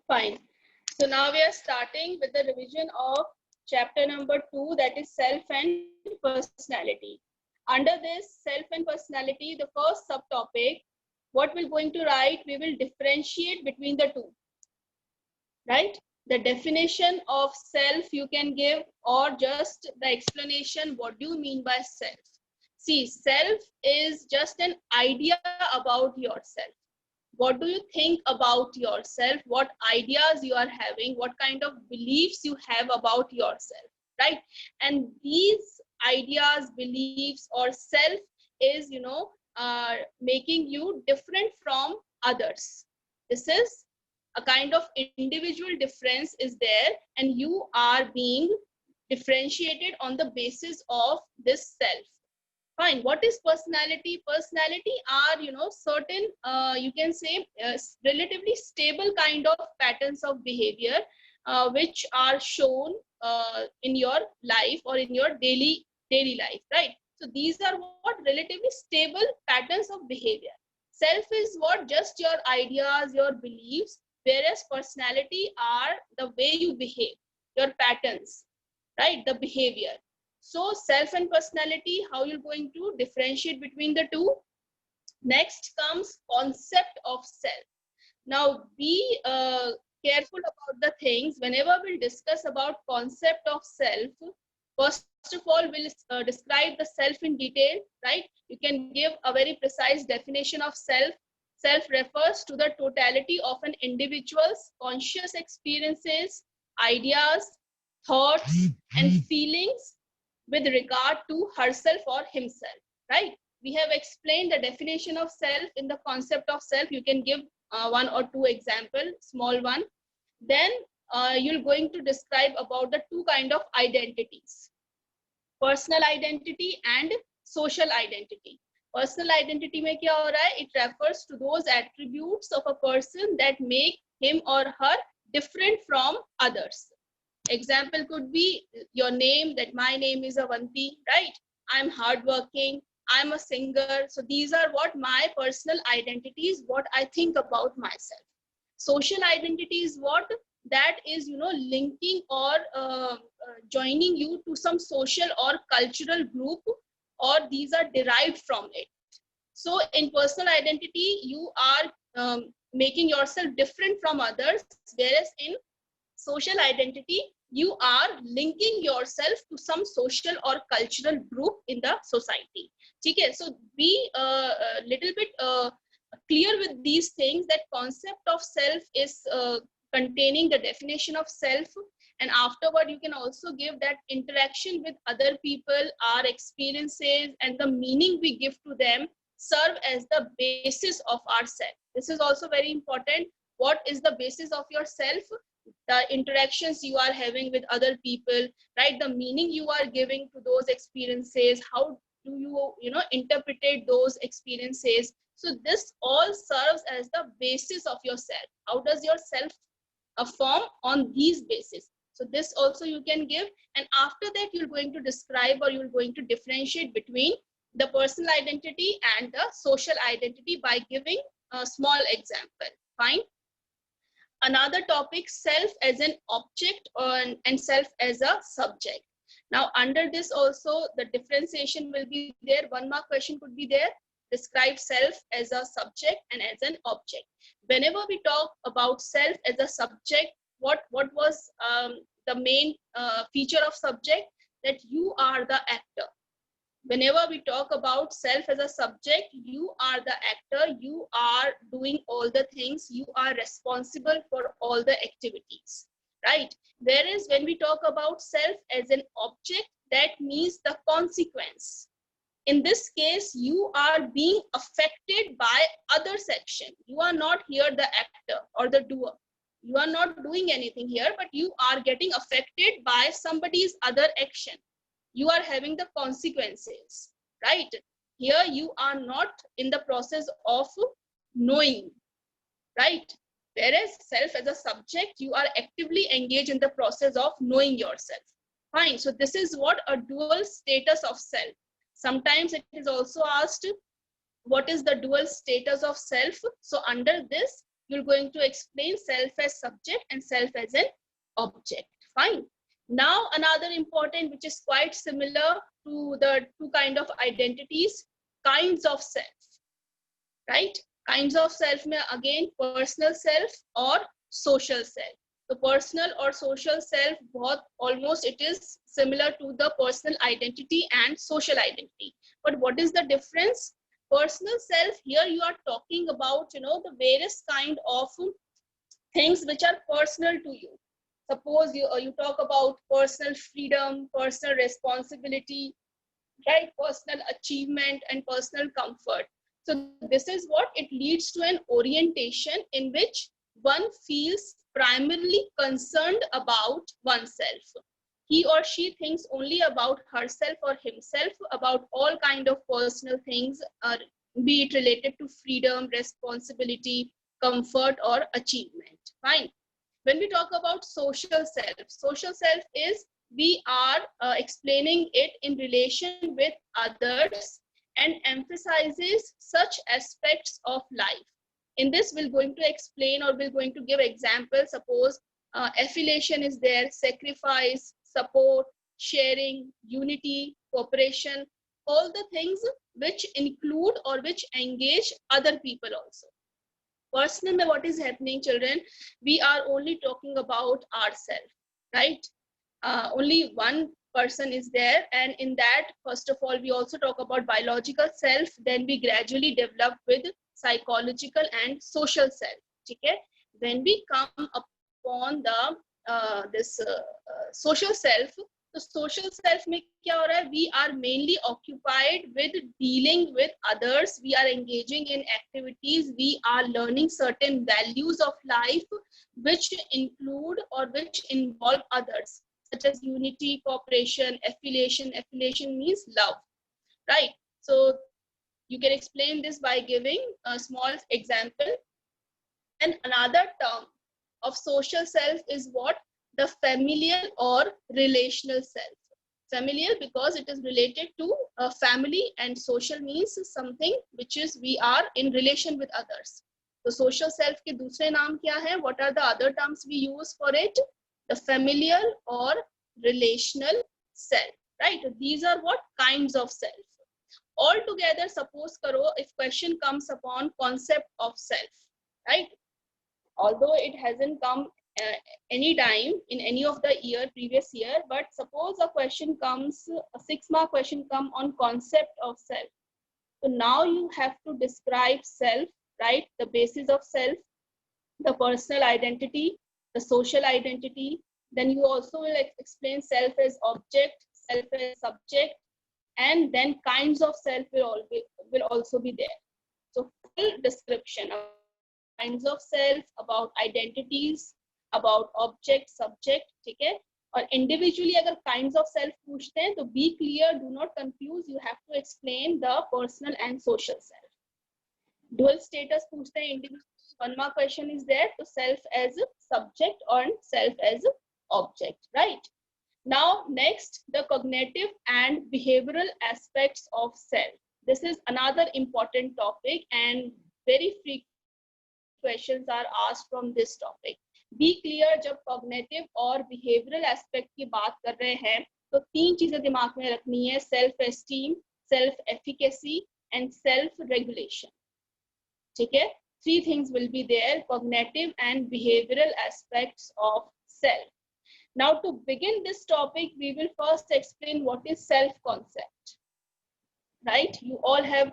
Fine. So now we are starting with the revision of chapter number 2, that is self and personality. Under this self and personality, the first subtopic, what we're going to write, we will differentiate between the two, right? The definition of self you can give, or just the explanation, what do you mean by self? See, self is just an idea about yourself. What do you think about yourself? What ideas you are having? What kind of beliefs you have about yourself, right? And these ideas, beliefs, or self is, making you different from others. This is a kind of individual difference is there, and you are being differentiated on the basis of this self. Fine. What is personality? Personality are, certain, you can say, relatively stable kind of patterns of behavior, which are shown in your life or in your daily life, right? So these are what relatively stable patterns of behavior. Self is what? Just your ideas, your beliefs, whereas personality are the way you behave, your patterns, right? The behavior. So self and personality, how you're going to differentiate between the two. Next comes concept of self. Now be careful about the things. Whenever we'll discuss about concept of self, first of all, we'll describe the self in detail, right? You can give a very precise definition of self. Self refers to the totality of an individual's conscious experiences, ideas, thoughts, and feelings with regard to herself or himself, right? We have explained the definition of self in the concept of self. You can give one or two example, small one. Then you're going to describe about the two kind of identities, personal identity and social identity. Personal identity में क्या हो रहा है? It refers to those attributes of a person that make him or her different from others. Example could be your name, that my name is Avanti, right? I'm hardworking, I'm a singer. So these are what my personal identities, what I think about myself. Social identity is what? That is, linking or joining you to some social or cultural group, or these are derived from it. So in personal identity, you are making yourself different from others, whereas in social identity, you are linking yourself to some social or cultural group in the society. Okay, so be a little bit clear with these things, that concept of self is containing the definition of self, and afterward you can also give that interaction with other people, our experiences and the meaning we give to them serve as the basis of our self. This is also very important. What is the basis of your self? The interactions you are having with other people, right? The meaning you are giving to those experiences, how do you, interpret those experiences. So this all serves as the basis of your self. How does your self form on these bases? So this also you can give, and after that you're going to describe, or you're going to differentiate between the personal identity and the social identity by giving a small example. Fine. Another topic, self as an object and self as a subject. Now under this also the differentiation will be there. One more question could be there. Describe self as a subject and as an object. Whenever we talk about self as a subject, what was the main feature of subject? That you are the actor. Whenever we talk about self as a subject, you are the actor, you are doing all the things, you are responsible for all the activities, right? Whereas when we talk about self as an object, that means the consequence. In this case, you are being affected by other section. You are not here the actor or the doer. You are not doing anything here, but you are getting affected by somebody's other action. You are having the consequences, right? Here you are not in the process of knowing, right? Whereas self as a subject, you are actively engaged in the process of knowing yourself. Fine. So this is what a dual status of self. Sometimes it is also asked, what is the dual status of self? So under this, you're going to explain self as subject and self as an object. Fine. Now another important, which is quite similar to the two kind of identities, kinds of self, right? Kinds of self mein again personal self or social self. So personal or social self, both almost it is similar to the personal identity and social identity. But what is the difference? Personal self, here you are talking about, the various kind of things which are personal to you. Suppose you talk about personal freedom, personal responsibility, right? Personal achievement and personal comfort. So this is what it leads to, an orientation in which one feels primarily concerned about oneself. He or she thinks only about herself or himself, about all kind of personal things, be it related to freedom, responsibility, comfort, or achievement. Fine. When we talk about social self is, we are explaining it in relation with others and emphasizes such aspects of life. In this, we're going to explain, or we're going to give examples. Suppose affiliation is there, sacrifice, support, sharing, unity, cooperation, all the things which include or which engage other people also. Personal, what is happening, children? We are only talking about ourselves, right? Only one person is there, and in that, first of all, we also talk about biological self, then we gradually develop with psychological and social self. Okay? When we come upon the social self, तो social self में क्या हो रहा है? We are mainly occupied with dealing with others. We are engaging in activities. We are learning certain values of life which include or which involve others, such as unity, cooperation, affiliation. Affiliation means love, right? So you can explain this by giving a small example. And another term of social self is what? The familial or relational self. Familial because it is related to a family, and social means something which is we are in relation with others. So social self के दूसरे नाम क्या है? What are the other terms we use for it? The familial or relational self, right? These are what kinds of self. All together, suppose karo, if question comes upon concept of self, right? Although it hasn't come any time in any of the previous year, but suppose a question comes, a 6-mark question come on concept of self. So now you have to describe self, right? The basis of self, the personal identity, the social identity. Then you also will explain self as object, self as subject, and then kinds of self will also be there. So full description about kinds of self, about identities, about object, subject, ठीक है? और individually अगर kinds of self पूछते हैं तो be clear, do not confuse. You have to explain the personal and social self. Dual status पूछते हैं individual. 1 mark question is there, so self as subject or self as object, right? Now next, the cognitive and behavioral aspects of self. This is another important topic, and very frequent questions are asked from this topic. Be clear, जब cognitive और behavioral aspect की बात कर रहे हैं तो 3 चीजें दिमाग में रखनी है: self esteem, self efficacy and self regulation. ठीक है? 3 things will be there: cognitive and behavioral aspects of self. Now to begin this topic, we will first explain what is self concept. Right? You all have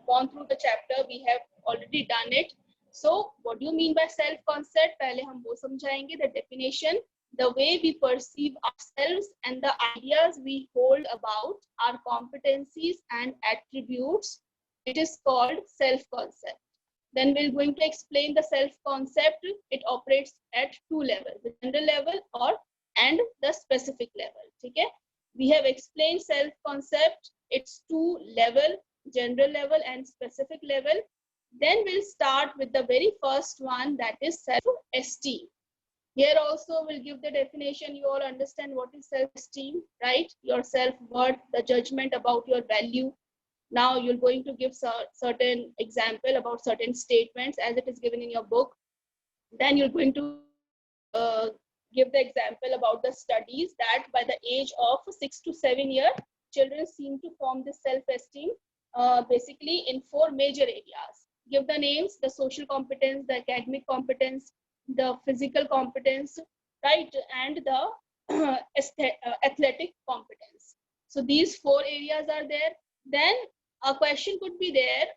gone through the chapter. We have already done it. So what do you mean by self concept? पहले हम वो समझाएंगे, the definition, the way we perceive ourselves and the ideas we hold about our competencies and attributes. It is called self concept. Then we're going to explain the self concept. It operates at 2 levels: the general level and the specific level. Okay? We have explained self concept. It's 2 level: general level and specific level. Then we'll start with the very first one, that is self-esteem. Here also we'll give the definition. You all understand what is self-esteem, right? Your self-worth, the judgment about your value, Now you're going to give certain example about certain statements as it is given in your book. Then you're going to give the example about the studies that by the age of 6 to 7 years, children seem to form this self-esteem basically in 4 major areas. Give the names: the social competence, the academic competence, the physical competence, right, and the athletic competence. So these 4 areas are there. Then a question could be there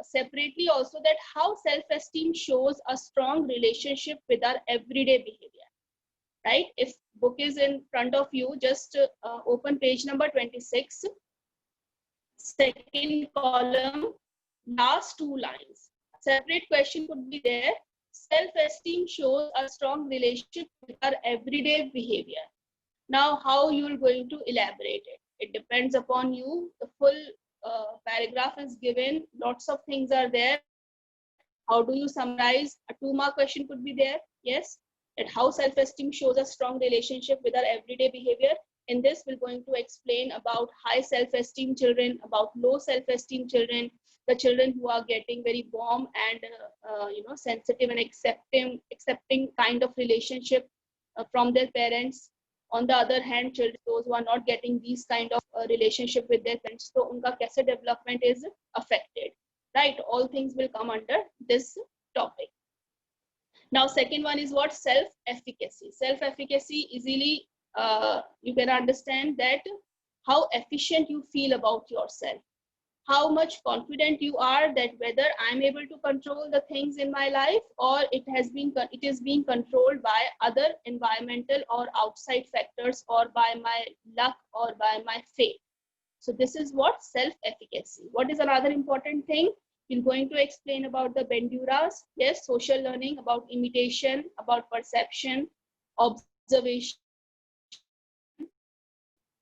separately also, that how self-esteem shows a strong relationship with our everyday behavior, right? If book is in front of you, just open page number 26, second column, last 2 lines. A separate question could be there: self-esteem shows a strong relationship with our everyday behavior. Now, how you are going to elaborate it? It depends upon you. The full paragraph is given. Lots of things are there. How do you summarize? A 2-mark question could be there. Yes. That how self-esteem shows a strong relationship with our everyday behavior. In this, we're going to explain about high self-esteem children, about low self-esteem children, the children who are getting very warm and sensitive and accepting kind of relationship from their parents. On the other hand, children, those who are not getting these kind of relationship with their parents, so unka kaise development is affected, right? All things will come under this topic. Now, second one is what? Self-efficacy. Self-efficacy, easily you can understand that how efficient you feel about yourself, how much confident you are that whether I'm able to control the things in my life, or it is being controlled by other environmental or outside factors, or by my luck, or by my fate. So this is what? Self-efficacy. What is another important thing? We're going to explain about the Banduras. Yes, social learning, about imitation, about perception, observation,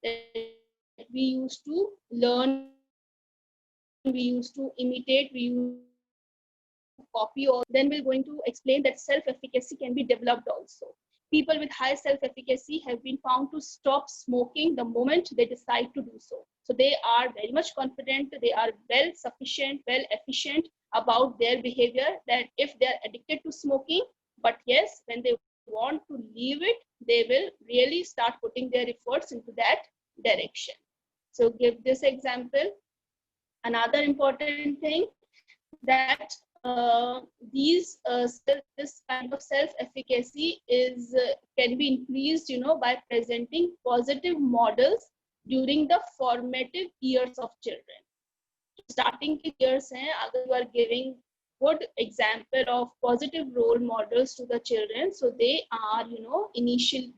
that we used to learn, we used to imitate, we used to copy all. Then we're going to explain that self-efficacy can be developed also. People with high self-efficacy have been found to stop smoking the moment they decide to do so. So they are very much confident, they are well sufficient, well efficient about their behavior, that if they're addicted to smoking, but yes, when they want to leave it, they will really start putting their efforts into that direction. So give this example. Another important thing, that this kind of self-efficacy is can be increased, by presenting positive models during the formative years of children. Starting के years हैं, अगर you are giving good example of positive role models to the children, so they are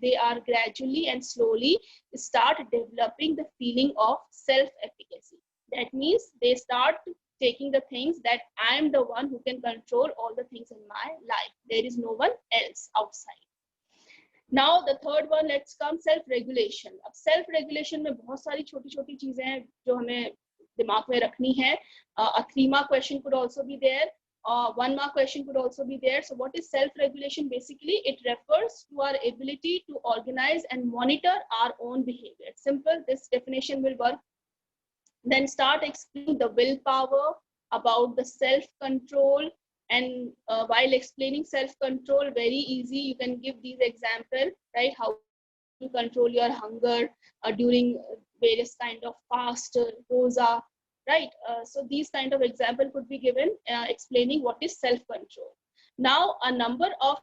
they are gradually and slowly start developing the feeling of self-efficacy. That means they start taking the things that I am the one who can control all the things in my life. There is no one else outside. Now the third one, let's come self-regulation. अब self-regulation में बहुत सारी छोटी-छोटी चीजें हैं जो हमें दिमाग में रखनी है. A 3-mark question could also be there. 1-mark question could also be there. So what is self-regulation? Basically, it refers to our ability to organize and monitor our own behavior. Simple, this definition will work. Then start explaining the willpower, about the self-control, and while explaining self-control, very easy, you can give these examples, right? How you control your hunger during various kind of fast, rosa, right? So these kind of example could be given explaining what is self-control. Now, a number of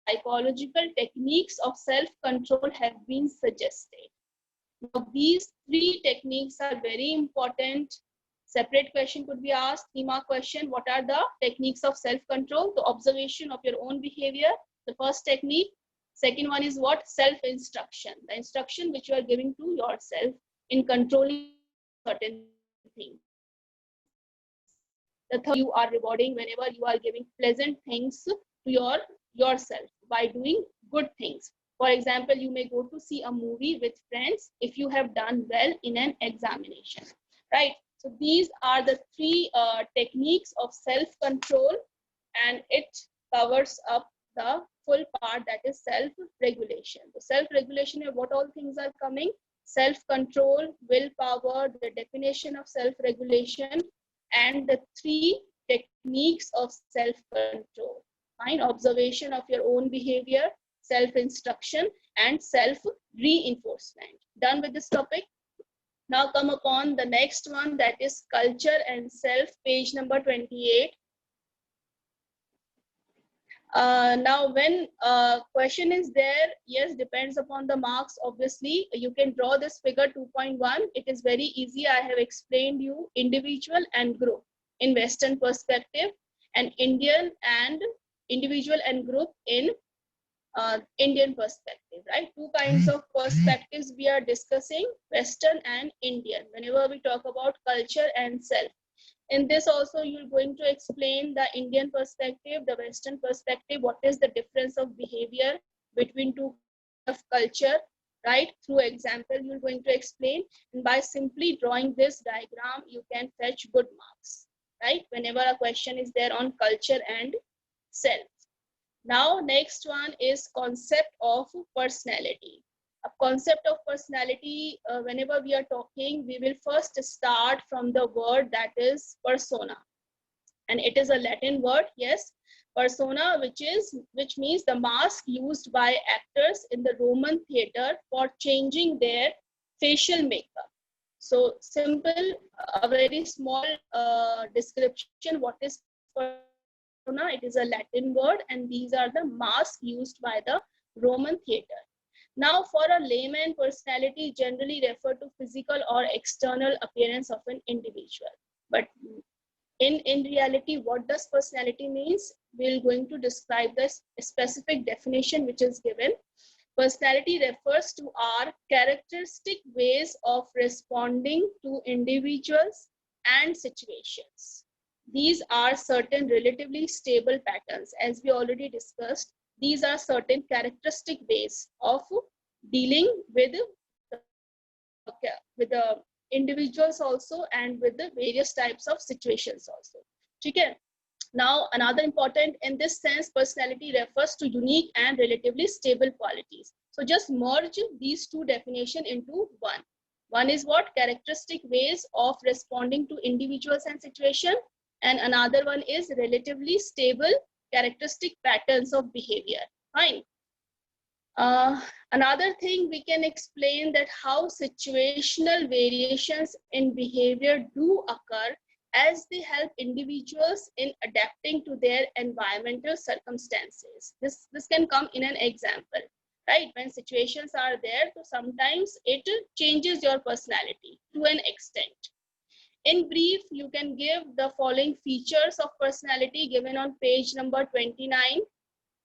psychological techniques of self-control have been suggested. Now, these 3 techniques are very important. Separate question could be asked, 3-mark question, what are the techniques of self-control? The observation of your own behavior, the first technique. Second one is what? Self-instruction, the instruction which you are giving to yourself in controlling certain things. The third, you are rewarding whenever you are giving pleasant things to yourself by doing good things. For example, you may go to see a movie with friends if you have done well in an examination, right? So these are the 3 techniques of self-control, and it covers up the full part, that is self-regulation. So self-regulation, what all things are coming? self-control, willpower, the definition of self-regulation, and the 3 techniques of self-control. Fine, observation of your own behavior, self-instruction, and self-reinforcement. Done with this topic? Now come upon the next one, that is culture and self, page number 28. Now when question is there, yes, depends upon the marks. Obviously you can draw this figure 2.1. It is very easy. I have explained you individual and group in Western perspective, and Indian and individual and group in Indian perspective, right? 2 kinds of perspectives we are discussing, Western and Indian, whenever we talk about culture and self. In this also, you're going to explain the Indian perspective, the Western perspective, what is the difference of behavior between 2 kinds of culture, right? Through example, you're going to explain, and by simply drawing this diagram, you can fetch good marks, right? Whenever a question is there on culture and self. Now, next one is concept of personality. A concept of personality, whenever we are talking, we will first start from the word that is persona. And it is a Latin word, yes. Persona, which means the mask used by actors in the Roman theater for changing their facial makeup. So simple, a very small description, what is persona? It is a Latin word, and these are the masks used by the Roman theater. Now, for a layman, personality generally refer to physical or external appearance of an individual. But in reality, what does personality means? We're going to describe this specific definition which is given. Personality refers to our characteristic ways of responding to individuals and situations. These are certain relatively stable patterns. As we already discussed, these are certain characteristic ways of dealing with the individuals also, and with the various types of situations also. Okay. Now, another important, in this sense, personality refers to unique and relatively stable qualities. So just merge these 2 definitions into one. One is what? Characteristic ways of responding to individuals and situation, and another one is relatively stable characteristic patterns of behavior. Fine. Another thing we can explain that how situational variations in behavior do occur as they help individuals in adapting to their environmental circumstances. This can come in an example, right? When situations are there, so sometimes it changes your personality to an extent. In brief, you can give the following features of personality given on page number 29.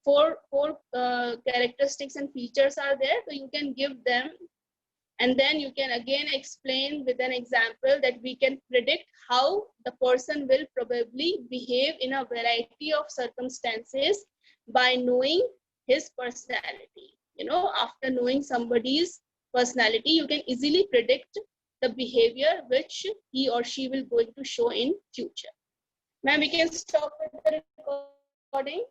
Four characteristics and features are there, so you can give them, and then you can again explain with an example that we can predict how the person will probably behave in a variety of circumstances by knowing his personality. You know, after knowing somebody's personality, you can easily predict the behavior which he or she will going to show in future. Ma'am, we can stop with the recording.